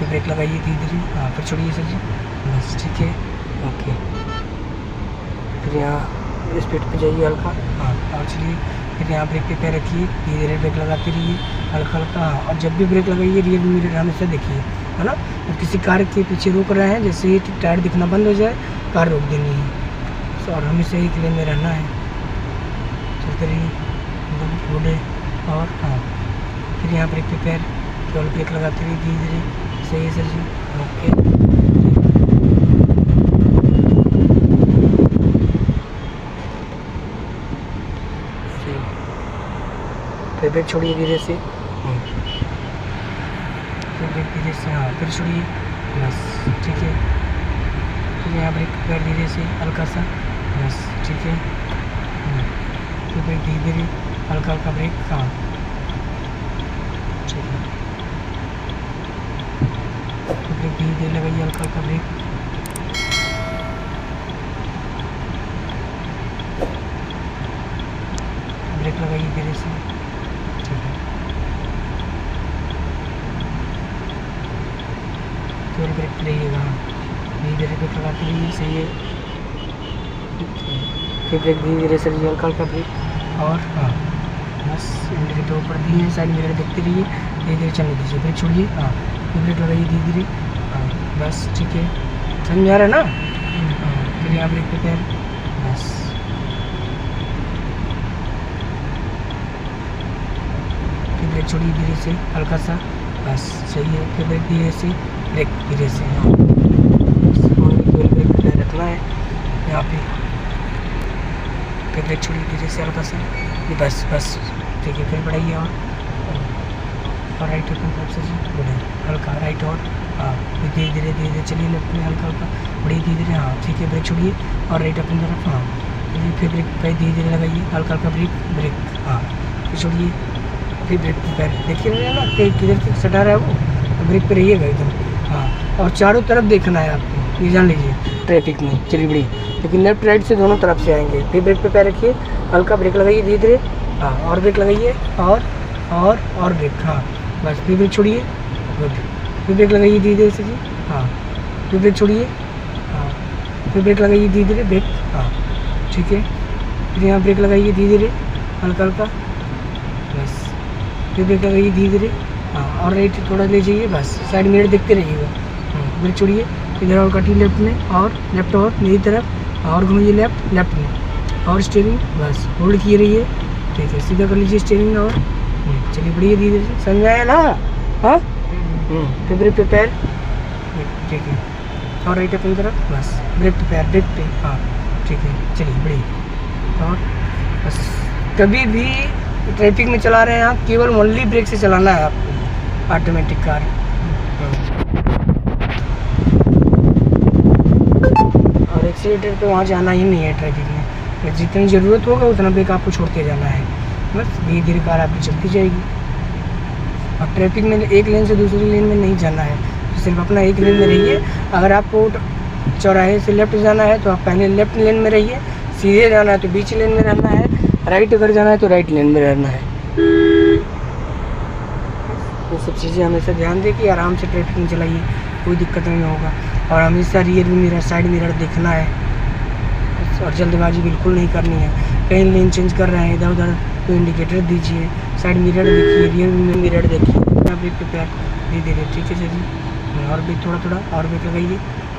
Break लगाइए धीरे धीरे, हाँ फिर छोड़िए सर जी, बस ठीक है, ओके। फिर यहाँ स्पीड पे जाइए हल्का, हाँ और चलिए। फिर यहाँ ब्रेक पे पैर रखिए, धीरे धीरे ब्रेक लगाते रहिए हल्का हल्का, हाँ। और जब भी ब्रेक लगाइए रियर मिरर हमेशा देखिए, है ना। और किसी कार के पीछे रोक रहे हैं, जैसे ही टायर दिखना बंद हो जाए कार रोक देनी है, और हमेशा एक लेन में रहना है, चलते रहिए गुड है। और हाँ फिर यहाँ ब्रेक पे पैर डबल ब्रेक लगाते रहिए धीरे धीरे, सही है सर जी, ओके। फिर ब्रेक छोड़िए धीरे से, फिर ब्रेक धीरे से, हाँ फिर छोड़िए, बस ठीक है। फिर यहाँ ब्रेक पैर धीरे से हल्का सा, बस ठीक है। फिर ब्रेक धीरे धीरे हल्का हल्का ब्रेक, हाँ ठीक है। तो ब्रेक धीरे धीरे लगाइए हल्का हल्का ब्रेक, ब्रेक लगाइए धीरे से, ठीक है। फिर ब्रेक रहिएगा, धीरे धीरे ब्रेक लगाते रहिए, सही है। फिर ब्रेक धीरे धीरे से हल्का हल्का ब्रेक, और हाँ बस इंडिकेटर ऊपर दिए, साइड मिरर देखते रहिए, धीरे धीरे चलने दीजिए, ब्रेक छोड़िए, हाँ फिर ब्रेक लगाइए धीरे धीरे, हाँ बस ठीक है, समझ आ रहा है ना। हाँ फिर यहाँ ब्रेक पे पैर, बस फिर ब्रेक छोड़िए धीरे से हल्का सा, बस सही है। फिर ब्रेक धीरे से, ब्रेक धीरे से, हाँ ब्रेक पे पैर रखना है यहाँ पे। फिर ब्रेक छोड़िए धीरे से हल्का सा, ये बस बस ठीक है। फिर बढ़ाइए और राइट ओपन तरफ से जी, बढ़ाइए हल्का राइट, और हाँ धीरे धीरे धीरे धीरे चलिए लेफ्ट में हल्का हल्का, बढ़िए धीरे धीरे, हाँ ठीक है। ब्रेक छोड़िए और राइट अपनी तरफ, हाँ फिर ब्रेक पैर धीरे धीरे लगाइए हल्का हल्का ब्रेक ब्रेक, हाँ फिर छोड़िए। फिर ब्रेक पे पैर देखिए ना किधर तक सटा रहा है वो, तो ब्रेक पे रहिएगा एकदम, हाँ। और चारों तरफ देखना है आपको, ये जान लीजिए ट्रैफिक में, चलिए बढ़िए। लेकिन लेफ्ट राइट से दोनों तरफ से आएंगे। फिर ब्रेक पे पैर रखिए हल्का, ब्रेक लगाइए धीरे धीरे, हाँ और ब्रेक लगाइए, और ब्रेक, हाँ बस। फिर ब्रेक छोड़िए, गुड। फिर ब्रेक लगाइए धीरे धीरे से जी, हाँ फिर ब्रेक छोड़िए, हाँ फिर ब्रेक लगाइए धीरे धीरे ब्रेक, हाँ ठीक है। फिर यहाँ ब्रेक लगाइए धीरे धीरे हल्का हल्का, बस फिर ब्रेक लगाइए धीरे धीरे, हाँ और राइट थोड़ा ले जाइए, बस साइड मिरर देखते रहिएगा। ब्रेक छोड़िए, इधर और काटिए लेफ्ट में, और लेफ्ट और मेरी तरफ, और घूमिए लेफ्ट में, और स्टीयरिंग बस होल्ड किए रहिए, ठीक है। सीधा कर लीजिए स्टीयरिंग, और चलिए बढ़िए धीरे से, समझ आया ना, हाँ। फिर ब्रेक पे पैर, ठीक है, और राइट अपनी तरफ, बस ब्रेक पे पैर, ब्रेक पे, हाँ ठीक है, चलिए बढ़िया। और बस कभी भी ट्रैफिक में चला रहे हैं आप, केवल ओनली ब्रेक से चलाना है आपको, ऑटोमेटिक कार। और एक्सीलेटर पे वहाँ जाना ही नहीं है ट्रैफिक में, जितनी ज़रूरत होगा उतना ब्रेक आपको छोड़ते जाना है, बस धीरे धीरे कार आपकी चलती जाएगी। और ट्रैफिक में एक लेन से दूसरी लेन में नहीं जाना है, तो सिर्फ अपना एक लेन में रहिए। अगर आपको चौराहे से लेफ्ट जाना है तो आप पहले लेफ्ट लेन में रहिए, सीधे जाना है तो बीच लेन में रहना है, राइट अगर जाना है तो राइट लेन में रहना है। ये सब चीज़ें हमेशा ध्यान दें कि आराम से ट्रैफिक में चलाइए, कोई दिक्कत नहीं होगा। और हमेशा रियर मिरर, साइड मिरर देखना है, और जल्दबाजी बिल्कुल नहीं करनी है। कहीं लेन चेंज कर रहे हैं इधर उधर तो इंडिकेटर दीजिए, साइड मिरर देखिए, रियर मिरर देखिए, ब्रेक पे पैर धीरे धीरे, ठीक है सर जी। और भी थोड़ा थोड़ा और ब्रेक लगाइए।